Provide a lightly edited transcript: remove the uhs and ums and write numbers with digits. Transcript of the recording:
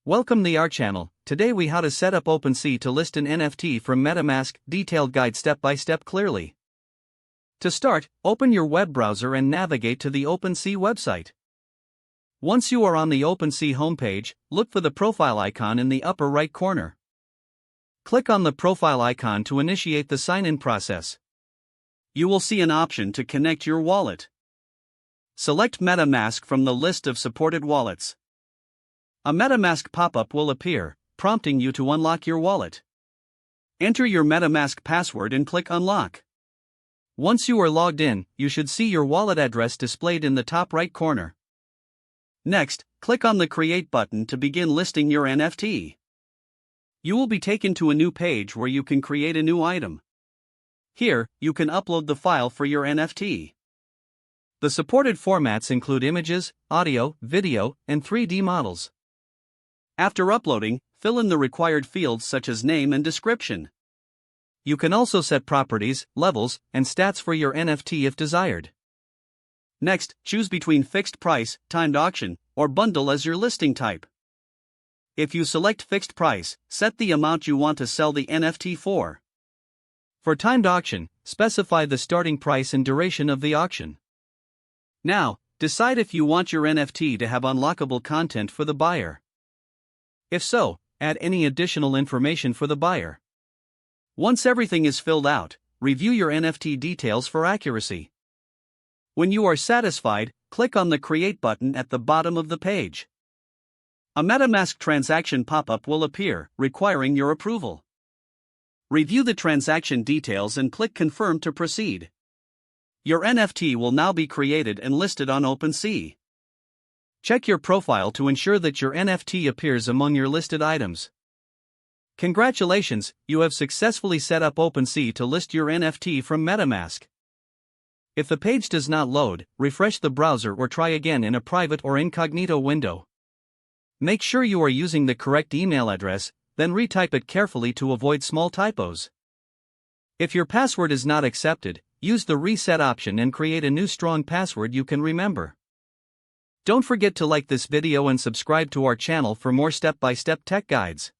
Welcome to our channel. Today we how to set up OpenSea to list an NFT from MetaMask, detailed guide step by step clearly. To start, open your web browser and navigate to the OpenSea website. Once you are on the OpenSea homepage, look for the profile icon in the upper right corner. Click on the profile icon to initiate the sign-in process. You will see an option to connect your wallet. Select MetaMask from the list of supported wallets. A MetaMask pop-up will appear, prompting you to unlock your wallet. Enter your MetaMask password and click Unlock. Once you are logged in, you should see your wallet address displayed in the top right corner. Next, click on the Create button to begin listing your NFT. You will be taken to a new page where you can create a new item. Here, you can upload the file for your NFT. The supported formats include images, audio, video, and 3D models. After uploading, fill in the required fields such as name and description. You can also set properties, levels, and stats for your NFT if desired. Next, choose between fixed price, timed auction, or bundle as your listing type. If you select fixed price, set the amount you want to sell the NFT for. For timed auction, specify the starting price and duration of the auction. Now, decide if you want your NFT to have unlockable content for the buyer. If so, add any additional information for the buyer. Once everything is filled out, review your NFT details for accuracy. When you are satisfied, click on the Create button at the bottom of the page. A MetaMask transaction pop-up will appear, requiring your approval. Review the transaction details and click Confirm to proceed. Your NFT will now be created and listed on OpenSea. Check your profile to ensure that your NFT appears among your listed items. Congratulations, you have successfully set up OpenSea to list your NFT from MetaMask. If the page does not load, refresh the browser or try again in a private or incognito window. Make sure you are using the correct email address, then retype it carefully to avoid small typos. If your password is not accepted, use the reset option and create a new strong password you can remember. Don't forget to like this video and subscribe to our channel for more step-by-step tech guides.